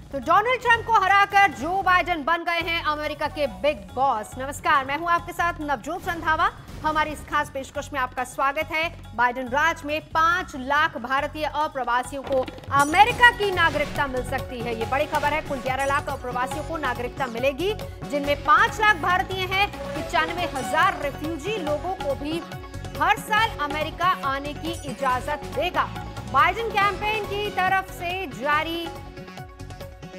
तो Donald Trump को हराकर जो बाइडेन बन गए हैं अमेरिका के बिग बॉस। नमस्कार, मैं हूं आपके साथ नवजोत रंधावा। हमारी इस खास पेशकश में आपका स्वागत है। बाइडेन राज में 5 लाख भारतीय अप्रवासियों को अमेरिका की नागरिकता मिल सकती है। ये बड़ी खबर है। कुल 11 लाख अप्रवासियों को नागरिकता मिलेगी, जिनमें 5 लाख भारतीय हैं। 95,000 रिफ्यूजी लोगों को भी हर साल अमेरिका आने की इजाजत देगा। बाइडेन कैंपेन की तरफ से जारी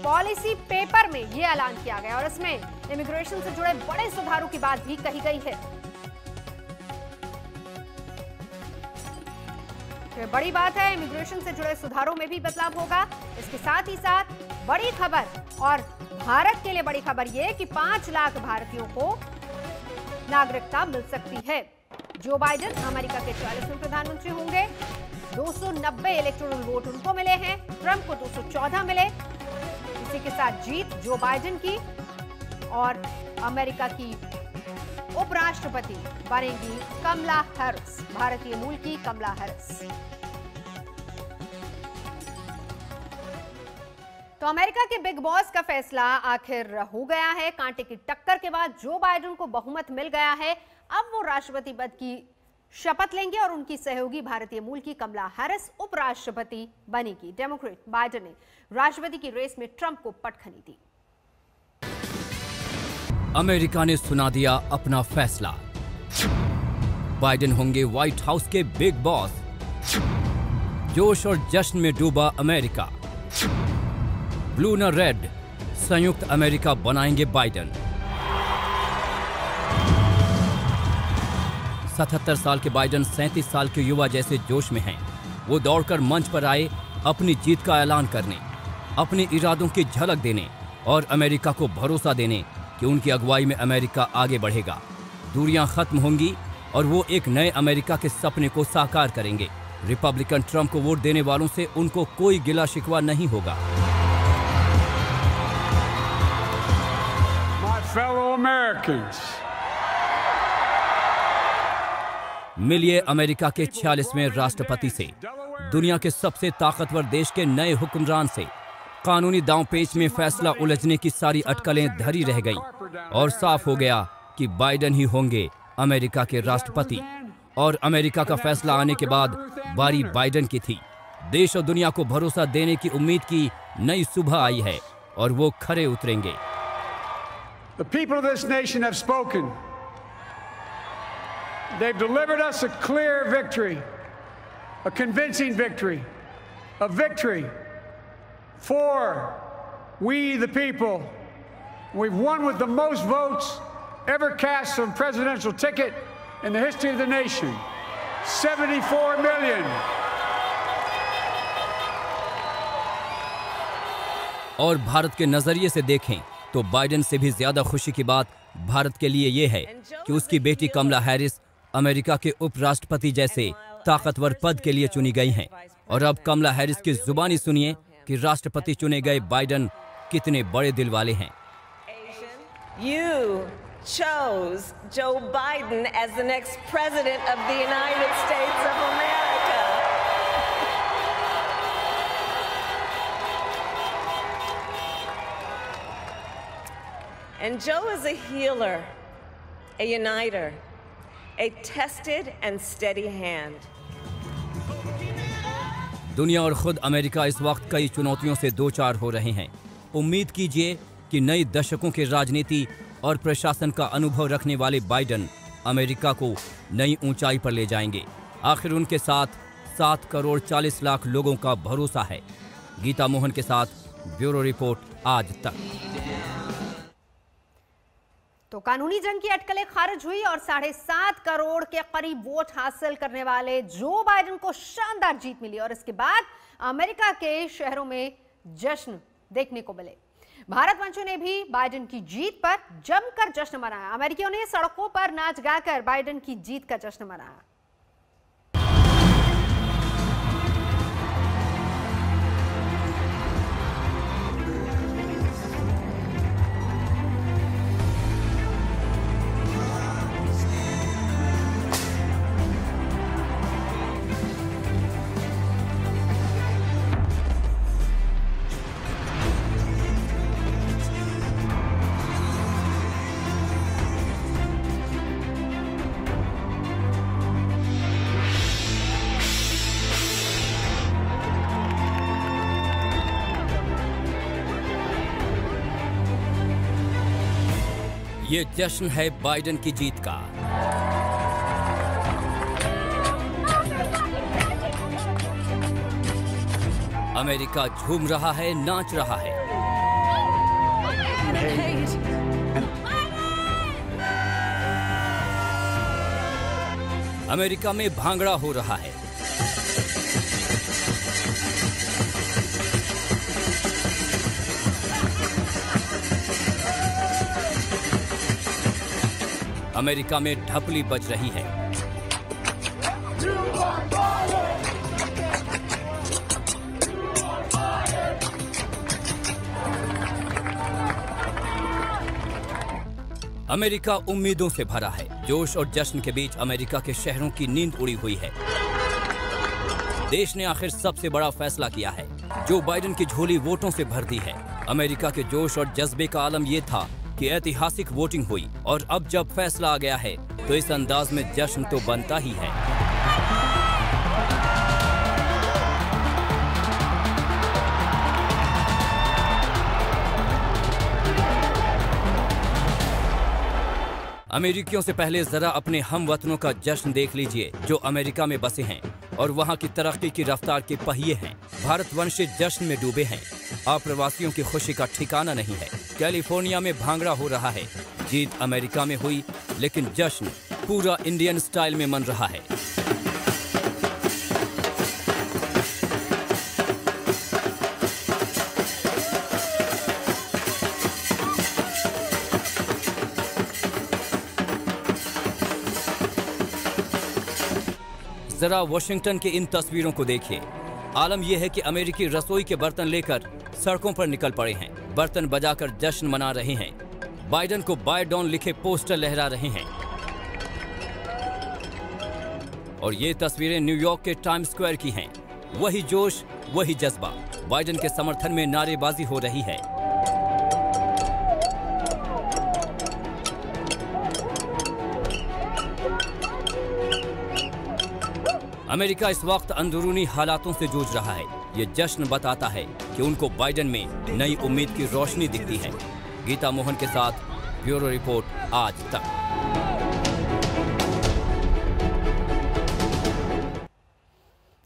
पॉलिसी पेपर में यह ऐलान किया गया और इसमें इमिग्रेशन से जुड़े बड़े सुधारों की बात भी कही गई है। तो बड़ी बात है, इमिग्रेशन से जुड़े सुधारों में भी बदलाव होगा। इसके साथ ही साथ बड़ी खबर और भारत के लिए बड़ी खबर यह कि 5 लाख भारतीयों को नागरिकता मिल सकती है। जो बाइडेन अमेरिका के 40वें प्रधानमंत्री होंगे। 290 इलेक्टोरल वोट उनको मिले हैं, ट्रंप को 214 मिले। इसी के साथ जीत जो बाइडेन की और अमेरिका की उपराष्ट्रपति बनेंगी कमला हैरिस, भारतीय मूल की कमला हैरिस। तो अमेरिका के बिग बॉस का फैसला आखिर हो गया है। कांटे की टक्कर के बाद जो बाइडेन को बहुमत मिल गया है, अब वो राष्ट्रपति पद की शपथ लेंगे और उनकी सहयोगी भारतीय मूल की कमला हैरिस उपराष्ट्रपति बनेगी। डेमोक्रेट बाइडेन ने राष्ट्रपति की रेस में ट्रंप को पटखनी दी। अमेरिका ने सुना दिया अपना फैसला। बाइडेन होंगे व्हाइट हाउस के बिग बॉस। जोश और जश्न में डूबा अमेरिका। ब्लू न रेड, संयुक्त अमेरिका बनाएंगे बाइडेन। 77 साल के बाइडेन 37 साल के युवा जैसे जोश में हैं। वो दौड़कर मंच पर आए अपनी जीत का ऐलान करने, अपने इरादों की झलक देने और अमेरिका को भरोसा देने कि उनकी अगुवाई में अमेरिका आगे बढ़ेगा। दूरियां खत्म होंगी और वो एक नए अमेरिका के सपने को साकार करेंगे। रिपब्लिकन ट्रंप को वोट देने वालों से उनको कोई गिला शिकवा नहीं होगा। My fellow Americans. मिलिए अमेरिका के 46वें राष्ट्रपति से, दुनिया के सबसे ताकतवर देश के नए हुक्मरान से। कानूनी दांवपेच में फैसला उलझने की सारी अटकलें धरी रह गईं और साफ हो गया कि बाइडेन ही होंगे अमेरिका के राष्ट्रपति। और अमेरिका का फैसला आने के बाद बारी बाइडेन की थी। देश और दुनिया को भरोसा देने की उम्मीद की नई सुबह आई है और वो खरे उतरेंगे। The people of this nation have spoken. They've delivered us a clear victory, a convincing victory, a victory for we the people. We've won with the most votes ever cast on a presidential ticket in the history of the nation. 74 million. और भारत के नजरिए से देखें तो Biden से भी ज्यादा खुशी की बात भारत के लिए ये है कि उसकी बेटी कमला हैरिस अमेरिका के उपराष्ट्रपति जैसे ताकतवर पद के लिए चुनी गई हैं। और अब कमला हैरिस की जुबानी सुनिए कि राष्ट्रपति चुने गए बाइडेन कितने बड़े दिल वाले हैं। You chose Joe Biden as the next president of the United States of America. And Joe is a healer, a uniter, a tested and steady hand. दुनिया और खुद अमेरिका इस वक्त कई चुनौतियों से दो चार हो रहे हैं। उम्मीद कीजिए कि नई दशकों के राजनीति और प्रशासन का अनुभव रखने वाले बाइडेन अमेरिका को नई ऊंचाई पर ले जाएंगे। आखिर उनके साथ 7 करोड़ 40 लाख लोगों का भरोसा है। गीता मोहन के साथ ब्यूरो रिपोर्ट आज तक। तो कानूनी जंग की अटकलें खारिज हुई और 7.5 करोड़ के करीब वोट हासिल करने वाले जो बाइडेन को शानदार जीत मिली और इसके बाद अमेरिका के शहरों में जश्न देखने को मिले। भारत मंचों ने भी बाइडेन की जीत पर जमकर जश्न मनाया। अमेरिकियों ने सड़कों पर नाच गाकर बाइडेन की जीत का जश्न मनाया। ये जश्न है बाइडेन की जीत का। अमेरिका झूम रहा है, नाच रहा है। अमेरिका में भांगड़ा हो रहा है। अमेरिका में ढपली बज रही है। अमेरिका उम्मीदों से भरा है। जोश और जश्न के बीच अमेरिका के शहरों की नींद उड़ी हुई है। देश ने आखिर सबसे बड़ा फैसला किया है। जो बाइडेन की झोली वोटों से भर दी है। अमेरिका के जोश और जज्बे का आलम यह था कि ऐतिहासिक वोटिंग हुई और अब जब फैसला आ गया है तो इस अंदाज में जश्न तो बनता ही है। अमेरिकियों से पहले जरा अपने हमवतनों का जश्न देख लीजिए जो अमेरिका में बसे हैं और वहां की तरक्की की रफ्तार के पहिए हैं। भारतवंशी जश्न में डूबे हैं। अप्रवासियों की खुशी का ठिकाना नहीं है। कैलिफोर्निया में भांगड़ा हो रहा है। जीत अमेरिका में हुई लेकिन जश्न पूरा इंडियन स्टाइल में मन रहा है। जरा वाशिंगटन के इन तस्वीरों को देखिए। आलम यह है कि अमेरिकी रसोई के बर्तन लेकर सड़कों पर निकल पड़े हैं। बर्तन बजाकर जश्न मना रहे हैं। बाइडेन को बाय डाउन लिखे पोस्टर लहरा रहे हैं। और ये तस्वीरें न्यूयॉर्क के टाइम स्क्वायर की हैं। वही जोश, वही जज्बा। बाइडेन के समर्थन में नारेबाजी हो रही है। अमेरिका इस वक्त अंदरूनी हालातों से जूझ रहा है। ये जश्न बताता है कि उनको बाइडेन में नई उम्मीद की रोशनी दिखती है। गीता मोहन के साथ ब्यूरो रिपोर्ट, आज तक।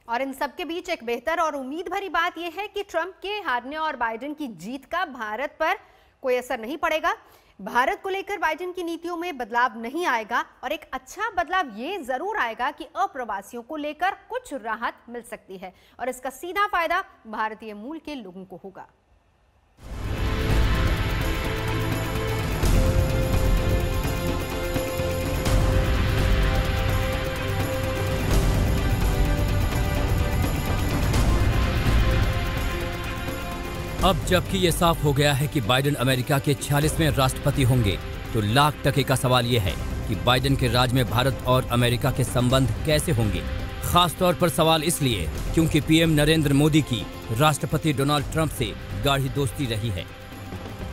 और इन सबके बीच एक बेहतर और उम्मीद भरी बात यह है कि ट्रंप के हारने और बाइडेन की जीत का भारत पर कोई असर नहीं पड़ेगा। भारत को लेकर बाइडेन की नीतियों में बदलाव नहीं आएगा और एक अच्छा बदलाव ये जरूर आएगा कि अप्रवासियों को लेकर कुछ राहत मिल सकती है और इसका सीधा फायदा भारतीय मूल के लोगों को होगा। अब जबकि ये साफ हो गया है कि बाइडेन अमेरिका के 46वें राष्ट्रपति होंगे, तो लाख टके का सवाल ये है कि बाइडेन के राज में भारत और अमेरिका के संबंध कैसे होंगे। खास तौर पर सवाल इसलिए क्योंकि पीएम नरेंद्र मोदी की राष्ट्रपति डोनाल्ड ट्रंप से गाढ़ी दोस्ती रही है।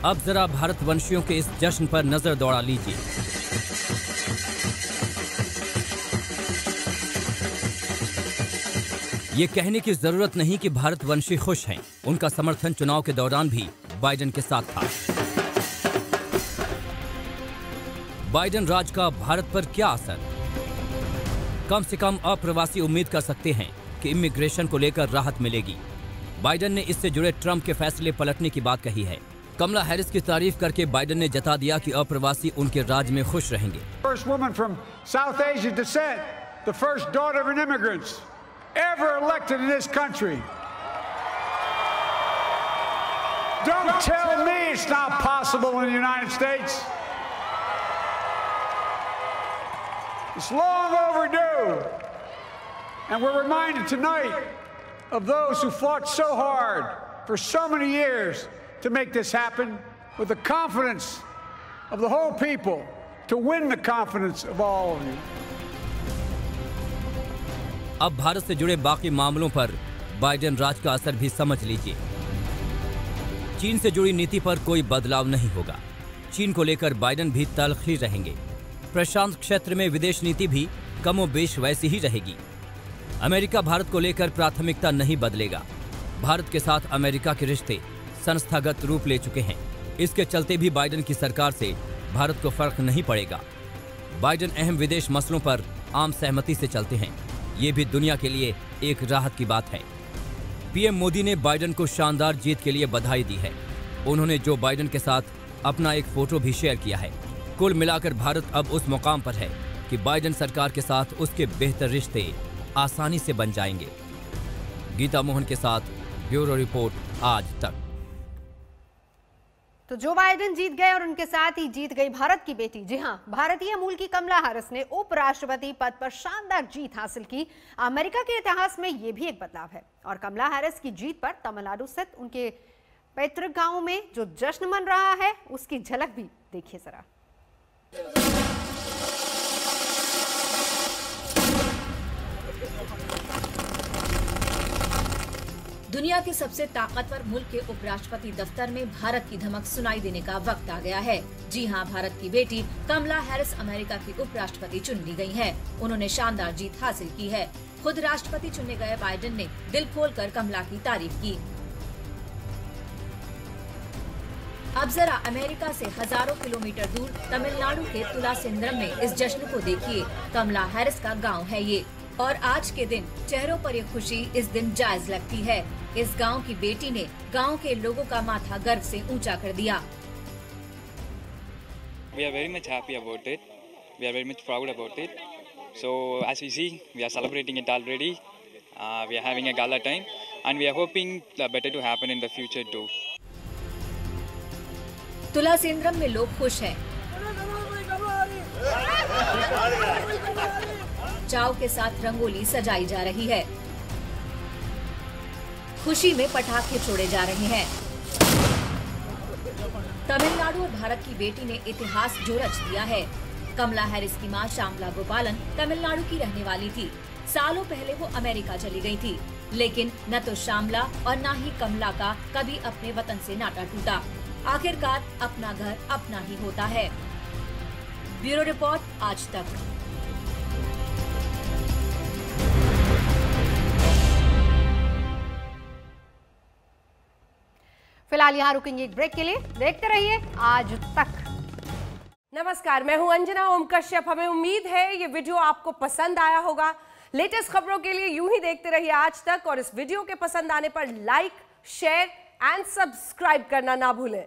अब जरा भारतवंशियों के इस जश्न पर नजर दौड़ा लीजिए। ये कहने की जरूरत नहीं कि भारतवंशी खुश हैं। उनका समर्थन चुनाव के दौरान भी बाइडेन के साथ था। बाइडेन राज का भारत पर क्या असर? कम से कम अप्रवासी उम्मीद कर सकते हैं कि इमिग्रेशन को लेकर राहत मिलेगी। बाइडेन ने इससे जुड़े ट्रंप के फैसले पलटने की बात कही है। कमला हैरिस की तारीफ करके बाइडेन ने जता दिया कि अप्रवासी उनके राज में खुश रहेंगे। First woman from South Asian descent, the first daughter of an immigrant ever elected in this country. Don't tell me it's not possible in the United States. It's long overdue. And we're reminded tonight of those who fought so hard for so many years to make this happen, with the confidence of the whole people, to win the confidence of all of you. अब भारत से जुड़े बाकी मामलों पर Biden राज का असर भी समझ लीजिए। चीन से जुड़ी नीति पर कोई बदलाव नहीं होगा। चीन को लेकर बाइडेन भी तल्ख ही रहेंगे। प्रशांत क्षेत्र में विदेश नीति भी कमोबेश वैसी ही रहेगी। अमेरिका भारत को लेकर प्राथमिकता नहीं बदलेगा। भारत के साथ अमेरिका के रिश्ते संस्थागत रूप ले चुके हैं। इसके चलते भी बाइडेन की सरकार से भारत को फर्क नहीं पड़ेगा। बाइडेन अहम विदेश मसलों पर आम सहमति से चलते हैं। ये भी दुनिया के लिए एक राहत की बात है। पीएम मोदी ने बाइडेन को शानदार जीत के लिए बधाई दी है। उन्होंने जो बाइडेन के साथ अपना एक फोटो भी शेयर किया है। कुल मिलाकर भारत अब उस मुकाम पर है कि बाइडेन सरकार के साथ उसके बेहतर रिश्ते आसानी से बन जाएंगे। गीता मोहन के साथ ब्यूरो रिपोर्ट आज तक। तो जो बाइडेन जीत गए और उनके साथ ही जीत गई भारत की बेटी। जी हां, भारतीय मूल की कमला हैरिस ने उपराष्ट्रपति पद पर शानदार जीत हासिल की। अमेरिका के इतिहास में यह भी एक बदलाव है और कमला हैरिस की जीत पर तमिलनाडु स्थित उनके पैतृक गांव में जो जश्न मन रहा है उसकी झलक भी देखिए जरा। दुनिया के सबसे ताकतवर मुल्क के उपराष्ट्रपति दफ्तर में भारत की धमक सुनाई देने का वक्त आ गया है। जी हां, भारत की बेटी कमला हैरिस अमेरिका की उपराष्ट्रपति चुन ली गई हैं। उन्होंने शानदार जीत हासिल की है। खुद राष्ट्रपति चुने गए बाइडेन ने दिल खोलकर कमला की तारीफ की। अब जरा अमेरिका से हजारों किलोमीटर दूर तमिलनाडु के तुलासेंद्रम में इस जश्न को देखिए। कमला हैरिस का गांव है ये और आज के दिन चेहरों पर ये खुशी इस दिन जायज लगती है। इस गांव की बेटी ने गांव के लोगों का माथा गर्व से ऊंचा कर दिया। We are very much happy about it. We are very much proud about it. So as we see, we are celebrating it already. We are having a gala time, and we are hoping better to happen in the future too. तुलासेंद्रम में लोग खुश हैं। चाव के साथ रंगोली सजाई जा रही है। खुशी में पटाखे छोड़े जा रहे हैं। तमिलनाडु और भारत की बेटी ने इतिहास जो रच दिया है। कमला हैरिस की मां श्यामला गोपालन तमिलनाडु की रहने वाली थी। सालों पहले वो अमेरिका चली गई थी, लेकिन न तो श्यामला और न ही कमला का कभी अपने वतन से नाता टूटा। आखिरकार अपना घर अपना ही होता है। ब्यूरो रिपोर्ट आज तक। फिलहाल यहाँ रुकेंगे एक ब्रेक के लिए। देखते रहिए आज तक। नमस्कार, मैं हूं अंजना ओम कश्यप। हमें उम्मीद है ये वीडियो आपको पसंद आया होगा। लेटेस्ट खबरों के लिए यूं ही देखते रहिए आज तक और इस वीडियो के पसंद आने पर लाइक, शेयर एंड सब्सक्राइब करना ना भूलें।